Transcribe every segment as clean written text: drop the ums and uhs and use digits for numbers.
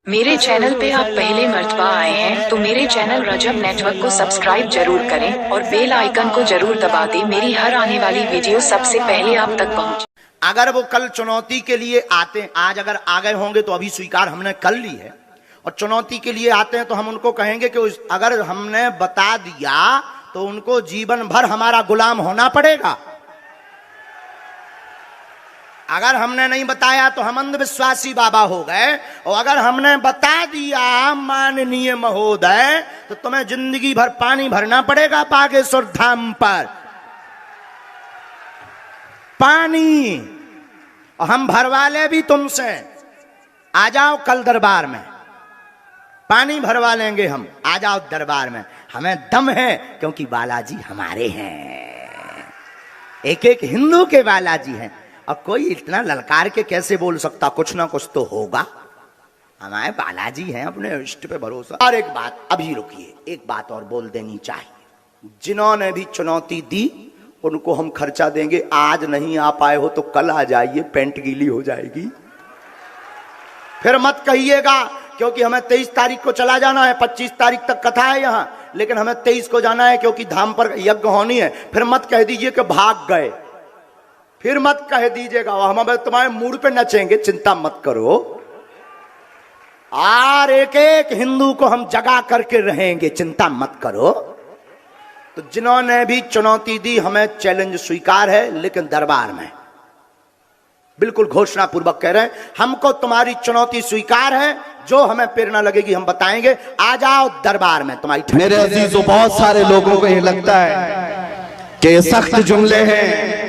मेरे चैनल पे आप पहले मर्तबा आए हैं तो मेरे चैनल रजब नेटवर्क को सब्सक्राइब जरूर करें और बेल आइकन को जरूर दबा दें। मेरी हर आने वाली वीडियो सबसे पहले आप तक पहुंचे। अगर वो कल चुनौती के लिए आते हैं, आज अगर आ गए होंगे तो अभी स्वीकार हमने कर ली है, और चुनौती के लिए आते हैं तो हम उनको कहेंगे कि अगर हमने बता दिया तो उनको जीवन भर हमारा गुलाम होना पड़ेगा। अगर हमने नहीं बताया तो हम अंधविश्वासी बाबा हो गए, और अगर हमने बता दिया माननीय महोदय तो तुम्हें जिंदगी भर पानी भरना पड़ेगा बागेश्वर धाम पर, पानी, और हम भरवा ले भी तुमसे। आ जाओ कल दरबार में, पानी भरवा लेंगे हम, आ जाओ दरबार में। हमें दम है क्योंकि बालाजी हमारे हैं, एक एक हिंदू के बालाजी हैं। अब कोई इतना ललकार के कैसे बोल सकता, कुछ ना कुछ तो होगा। हमारे बालाजी हैं, अपने इष्ट पे भरोसा। और एक बात, अभी रुकिए, एक बात और बोल देनी चाहिए। जिन्होंने भी चुनौती दी उनको हम खर्चा देंगे। आज नहीं आ पाए हो तो कल आ जाइए, पेंट गीली हो जाएगी। फिर मत कहिएगा, क्योंकि हमें 23 तारीख को चला जाना है, 25 तारीख तक कथा है यहाँ, लेकिन हमें 23 को जाना है क्योंकि धाम पर यज्ञ होनी है। फिर मत कह दीजिए कि भाग गए, फिर मत कह दीजिएगा हम तुम्हारे मूड पे नचेंगे, चिंता मत करो। और एक एक हिंदू को हम जगा करके रहेंगे, चिंता मत करो। तो जिन्होंने भी चुनौती दी हमें चैलेंज स्वीकार है, लेकिन दरबार में बिल्कुल घोषणा पूर्वक कह रहे हैं हमको तुम्हारी चुनौती स्वीकार है, जो हमें प्रेरणा लगेगी हम बताएंगे। आ जाओ दरबार में तुम्हारी। मेरे अजीजों, बहुत सारे लोगों को ये लगता है कि सख्त जुमले हैं,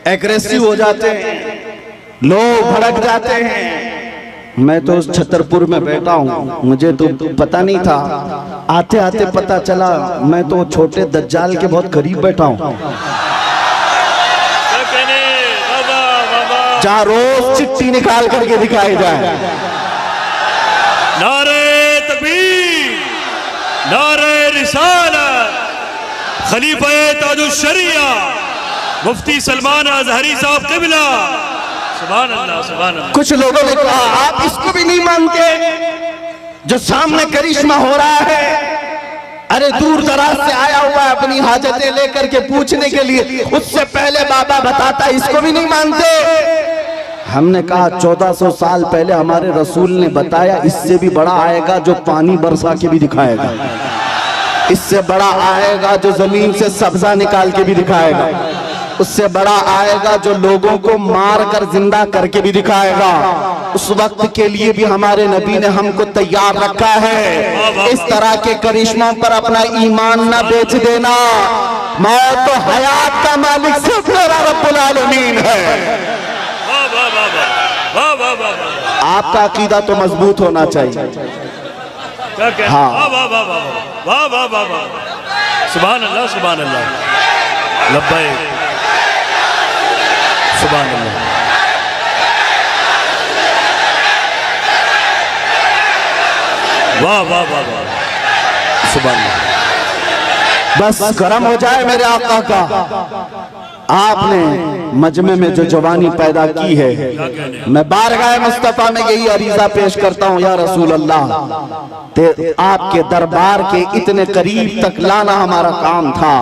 एग्रेसिव हो जाते हैं, लोग भड़क जाते हैं। मैं तो उस छतरपुर में बैठा हूँ, मुझे तो पता नहीं था, आते आते पता चला मैं तो छोटे दज्जाल के बहुत करीब बैठा हूँ, जहाँ रोज चिट्ठी निकाल करके दिखाई जाए। नारे तकबीर, नारे रिसालत, खलीफा ताजुश शरिया मुफ्ती सलमान अजहरी साहब क़िबला, सुभान अल्लाह सुभान अल्लाह। कुछ लोगों ने कहा आप इसको भी नहीं मानते जो सामने करिश्मा हो रहा है? अरे दूर दराज से आया हुआ है अपनी हाजतें लेकर के पूछने के लिए, उससे पहले बाबा बताता, इसको भी नहीं मानते? हमने कहा 1400 साल पहले हमारे रसूल ने बताया, इससे भी बड़ा आएगा जो पानी बरसा के भी दिखाएगा, इससे बड़ा आएगा जो जमीन से सब्जा निकाल के भी दिखाएगा, उससे बड़ा आएगा जो लोगों को मार कर जिंदा करके भी दिखाएगा। उस वक्त के लिए भी हमारे नबी ने हमको तैयार रखा है। इस तरह के करिश्मों पर अपना ईमान न बेच देना। मौत तो हयात का मालिक सिर्फ मेरा रब्बुल आलमीन है। आपका अकीदा तो मजबूत होना चाहिए। हाँ, सुभान अल्लाह सुभान अल्लाह, लब्बैक सुभान अल्लाह। वाह वाह वाह वाह, सुभान अल्लाह। बस कर्म हो जाए मेरे आका का। आपने मजमे में जो जवानी पैदा की है, मैं बारगाह मुस्तफा में यही अरीजा पेश करता हूँ, या रसूल अल्लाह, आपके दरबार के इतने करीब तक लाना हमारा काम था।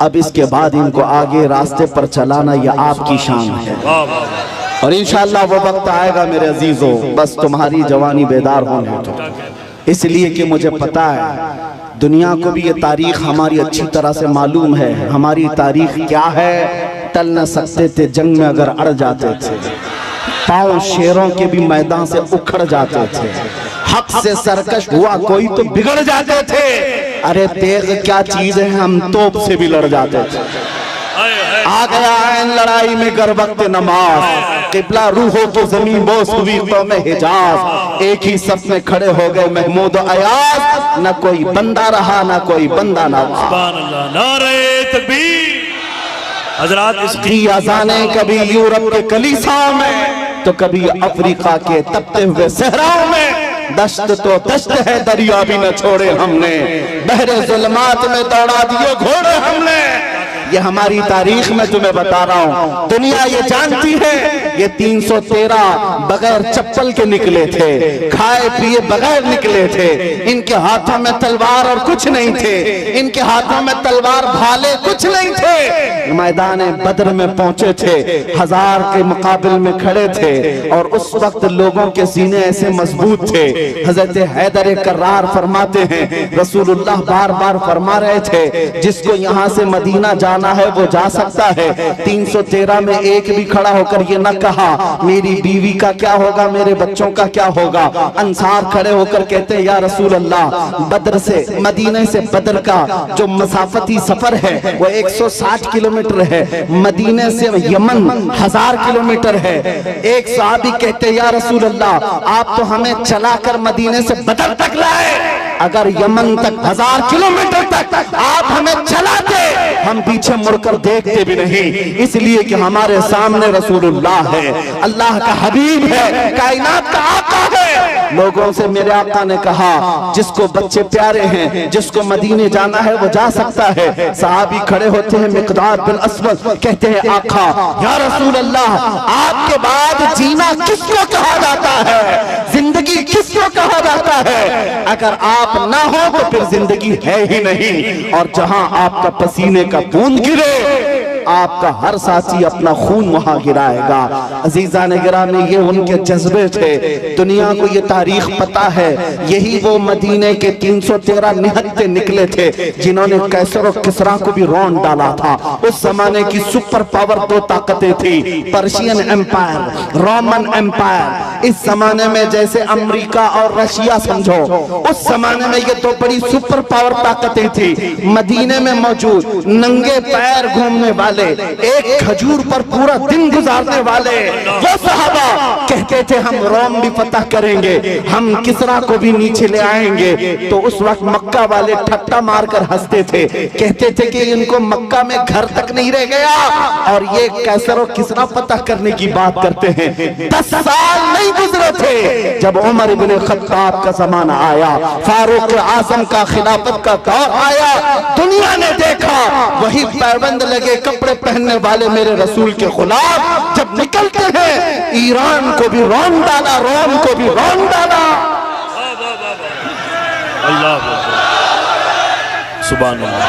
अब इसके बाद इनको आगे रास्ते पर चलाना यह आपकी शान है, और इंशाअल्लाह वो वक्त आएगा मेरे अजीजों, बस तुम्हारी जवानी बेदार होने तो। इसलिए कि मुझे पता है दुनिया को भी ये तारीख हमारी अच्छी तरह से मालूम है। हमारी तारीख क्या है? टल न सकते थे जंग में अगर अड़ जाते थे, पांव शेरों के भी मैदान से उखड़ जाते थे, हक से सरकश हुआ कोई तो बिगड़ जाते थे। अरे तेग क्या चीज है, हम तोप से भी लड़ जाते थे। आ गया है लड़ाई में गर वक्त नमाज, किबला रूह हो तो जमीन बोस हुई तो में हिजाज। एक ही सफ में खड़े हो गए महमूद अयाज, न कोई बंदा रहा न कोई बंदा ना। सुभान अल्लाह, नारे तकबीर। हजरात, इसकी अज़ानें कभी यूरोप के कलीसाओं में तो कभी अफ्रीका के तपते हुए सहराओं में। दश्त तो दश्त है, दरिया भी न छोड़े हमने, बहरे जुल्मात में दौड़ा दिए घोड़े हमने। ये हमारी तारीख में तुम्हें बता रहा हूं, दुनिया ये जानती है ये 313 बगैर चप्पल के निकले थे, खाए पिए बगैर निकले थे, इनके हाथों में तलवार और कुछ नहीं थे, इनके हाथों में तलवार भाले कुछ नहीं थे। मैदान बद्र में पहुंचे थे, 1000 के मुकाबले में खड़े थे और उस वक्त लोगों के सीने ऐसे मजबूत थे। हजरत हैदर कर्रार फरमाते हैं रसूलुल्लाह बार बार फरमा रहे थे जिसको यहाँ से मदीना जाना है वो जा सकता है। 313 में एक भी खड़ा होकर ये न कहा मेरी बीवी का क्या होगा, मेरे बच्चों का क्या होगा। अंसार खड़े होकर कहते हैं या रसूल अल्लाह, बद्र से मदीने से बद्र का जो मसाफती सफर है वो 160 किलोमीटर है, मदीने से यमन 1000 किलोमीटर है। एक सहाबी कहते या रसूल अल्लाह आप तो हमें चलाकर मदीने से बद्र तक लाए, अगर यमन तक 1000 किलोमीटर तक आप हमें चलाते हम पीछे मुड़कर देखते भी नहीं, इसलिए कि हमारे सामने रसूलुल्लाह है, अल्लाह का हबीब है, कायनात का आका है। लोगों से मेरे आका ने कहा जिसको बच्चे प्यारे हैं, जिसको मदीने जाना है वो जा सकता है। सहाबी खड़े होते हैं, मिकदार बिन अस्वद कहते हैं आका या रसूल अल्लाह आपके बाद जीना किसको कहा जाता है, जिंदगी किसको कहा जाता है, अगर आप ना हो तो फिर जिंदगी है ही नहीं। और जहां आपका पसीने का बूंद गिरे आपका हर साथी अपना खून वहां गिराएगा। अजीजा ने गिराने ये उनके जज्बे थे, दुनिया को ये तारीख पता है। यही वो मदीने के 313 निहत्ते निकले थे जिन्होंने कैसर और किसरा को भी रौंद डाला था। उस जमाने की सुपर पावर 2 ताकतें थी, पर्शियन एम्पायर, रोमन एम्पायर। इस जमाने में जैसे अमेरिका और रशिया समझो, उस जमाने में ये 2 बड़ी सुपर पावर ताकतें थी। मदीने में मौजूद नंगे पैर घूमने वाले, एक खजूर पर पूरा दिन गुजारने वाले वो सहाबा कहते थे हम रोम भी फतह करेंगे, हम किसरा को भी नीचे ले आएंगे। तो उस वक्त मक्का वाले ठट्टा मारकर हंसते थे, कहते थे कि इनको मक्का में घर तक नहीं रह गया और ये कैसर और किसरा फतह करने की बात करते हैं। 10 साल नहीं गुजरे थे जब उमर इब्ने खत्ताब का जमाना आया, फारूक आजम का खिलाफत का दौर आया, दुनिया ने देखा वही पैबंद लगे कपड़े पहनने वाले मेरे रसूल के खिलाफ जब निकलते हैं, ईरान को भी रौंद डाला, रोम को भी रौंद डाला। अल्लाह सुभान अल्लाह।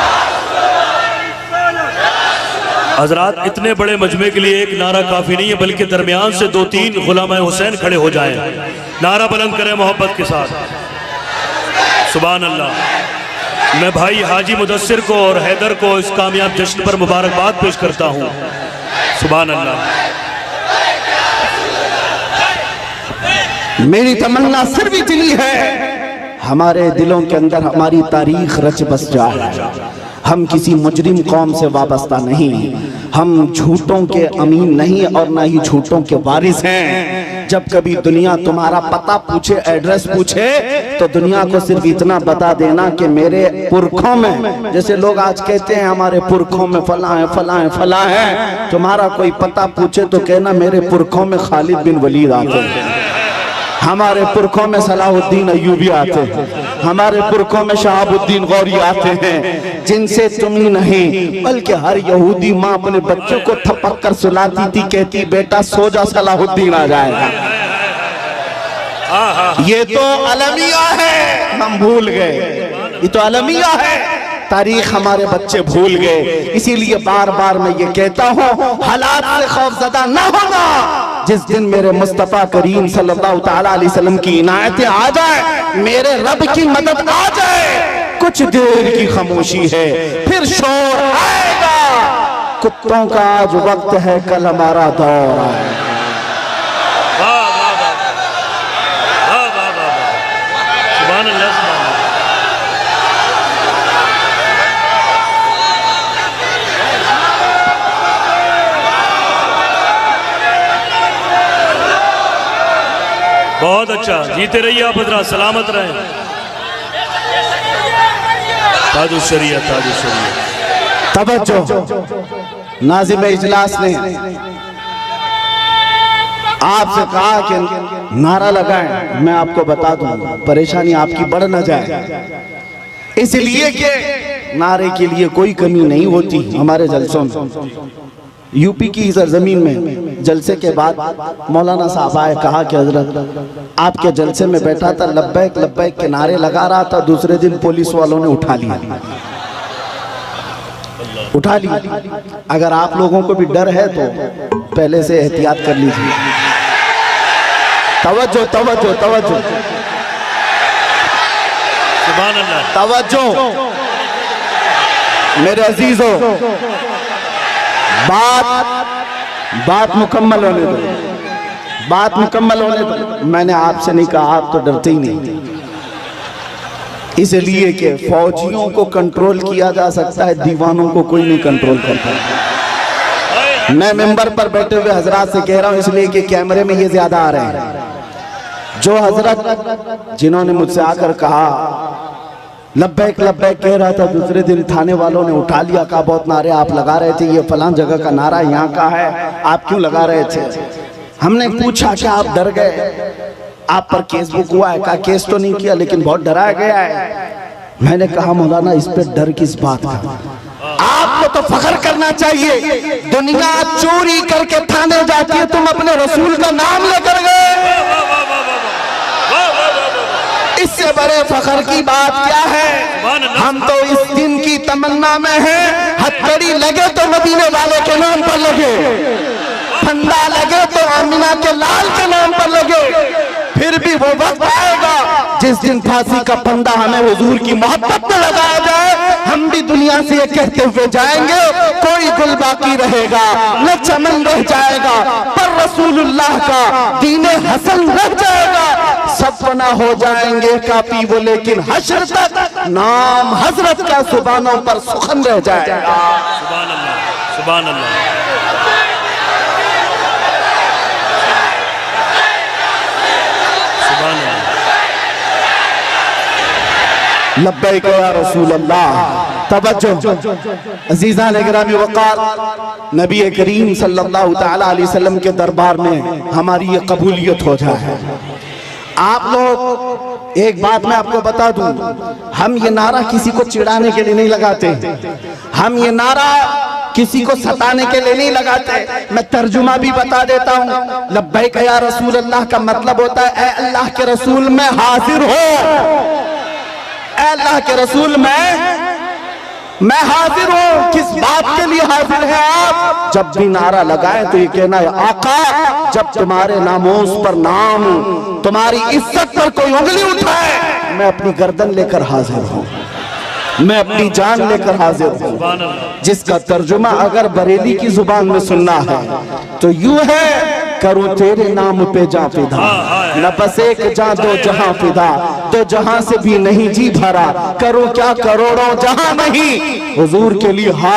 हजरात इतने बड़े मजमे के लिए एक नारा काफी नहीं है, बल्कि दरमियान से 2-3 गुलाम हुसैन खड़े हो जाएं, नारा बुलंद करें मोहब्बत के साथ। सुभान अल्लाह। मैं भाई हाजी मुदस्सिर को और हैदर को इस कामयाब जश्न पर मुबारकबाद पेश करता हूँ। सुभान अल्लाह। मेरी तमन्ना सिर्फ इतनी है हमारे दिलों के अंदर हमारी तारीख रच बस जाए। हम किसी मुजरिम कौम से वाबस्ता नहीं, हम झूठों के अमीन नहीं और ना ही झूठों के वारिस हैं। जब कभी दुनिया तुम्हारा पता पूछे, एड्रेस पूछे, तो दुनिया को सिर्फ इतना बता देना कि मेरे पुरखों में, जैसे लोग आज कहते हैं हमारे पुरखों में फला है फला है फला है, तुम्हारा कोई पता पूछे तो कहना मेरे पुरखों में खालिद बिन वलीद आते हैं, हमारे पुरखों में सलाहुद्दीन अय्यूबी आते हैं, हमारे पुरखों में शहाबुद्दीन गौरी आते हैं, जिनसे तुम ही नहीं बल्कि हर यहूदी माँ अपने बच्चों को थपक कर सुलाती थी, कहती बेटा सो जा सलाहुद्दीन आ जाएगा। ये तो अलमिया है, हम भूल गए, ये तो अलमिया है, तारीख हमारे बच्चे भूल गए। इसीलिए बार बार मैं ये कहता हूँ हालात से खौफजदा न होना। जिस दिन मेरे मुस्तफा करीम सल्लल्लाहु तआला अलैहि वसल्लम की इनायतें आ जाए, मेरे रब की मदद आ जाए, कुछ देर की खामोशी है फिर शोर आएगा। कुत्तों का आज वक्त है, कल हमारा दौर आएगा। बहुत अच्छा, जीते रहिए आप हजरात, सलामत रहें। ताजुशरिया ताजुशरिया। तवज्जो, नाज़िम इजलास ने आपसे कहा कि नारा लगाएं, मैं आपको बता दूं परेशानी आपकी बढ़ न जाए। इसलिए कि नारे के लिए कोई कमी नहीं होती हमारे जलसों में। यूपी की सरजमीन में जलसे के बाद मौलाना साहब आए, कहा कि हजरत आपके जलसे में बैठा था, लब्बैक लब्बैक के नारे लगा रहा था, दूसरे दिन पुलिस वालों ने उठा लिया। अगर आप लोगों को भी डर है तो पहले से एहतियात कर लीजिए। तवज्जो तवज्जो तवज्जो सुभान अल्लाह, तवज्जो मेरे अजीजों, बात मुकम्मल होने दो, बात मुकम्मल होने दो। मैंने आपसे नहीं कहा, आप तो डरते ही नहीं, इसलिए कि फौजियों को कंट्रोल किया जा सकता है, दीवानों को कोई नहीं कंट्रोल करता। मैं मेंबर पर बैठे हुए हजरात से कह रहा हूं, इसलिए कि कैमरे में ये ज्यादा आ रहे हैं। जो हजरत जिन्होंने मुझसे आकर कहा लब्बैक लब्बैक कह रहा था, दूसरे दिन थाने वालों ने उठा लिया, कहा बहुत नारे आप लगा रहे थे, ये फलां जगह का नारा यहाँ का है, आप क्यों लगा रहे थे? हमने पूछा कि आप डर गए, आप पर केस बुक हुआ है? कहा केस तो नहीं किया, लेकिन बहुत डराया गया है। मैंने कहा मौलाना इस पे डर किस बात का? आपको तो फख्र करना चाहिए, दुनिया चोरी करके थाने जाती है, तुम अपने रसूल का नाम लेकर गए, इससे बड़े फख्र की बात क्या है? हम तो इस दिन की तमन्ना में हैं, हथकड़ी लगे तो मदीने वाले के नाम पर लगे, फंदा लगे तो आमिना के लाल के नाम पर लगे। फिर भी वो वक्त आएगा जिस दिन फांसी का फंदा हमें हुजूर की मोहब्बत में लगाया जाए, हम भी दुनिया से ये कहते हुए जाएंगे, कोई गुल बाकी रहेगा न चमन रह जाएगा, पर रसूलुल्लाह का दीने हसन रह जाएगा। सब फना हो जाएंगे काफी वो, लेकिन हश्र तक नाम हजरत का सुबानों पर सुखन रह जाएगा। सुभान अल्लाह, सुभान अल्लाह। लब्बैक या रसूल अल्लाह। तवज्जो अजीज़ान गिरामी वक़ार, नबी करीम सल्लल्लाहु तआला अलैहि वसल्लम के दरबार में हमारी ये कबूलियत हो जाए। आप लोग एक बात मैं आपको बता दूं, हम ये नारा किसी को चिढ़ाने के लिए नहीं लगाते, हम ये नारा किसी को सताने के लिए नहीं लगाते। मैं तर्जुमा भी बता देता हूँ। लब्बैक या रसूल अल्लाह का मतलब होता है, ए अल्लाह के रसूल मैं हाजिर हो, अल्लाह के रसूल मैं हाजिर हूं। किस बात के लिए हाजिर है आप? जब भी नारा लगाए तो ये कहना है आका, जब तुम्हारे नामोस पर नाम, तुम्हारी इज्जत पर कोई उंगली उठाए, मैं अपनी गर्दन लेकर हाजिर हूं, मैं अपनी जान लेकर हाजिर हूं। जिसका तर्जुमा अगर बरेली की जुबान में सुनना है तो यूं है, करूं तेरे नाम पे जा फिदा, न बस एक जा दो जहां फिदा, तो जहां से भी नहीं जी भरा, करूं क्या करोड़ों जहां नहीं, हुजूर के लिए हाथ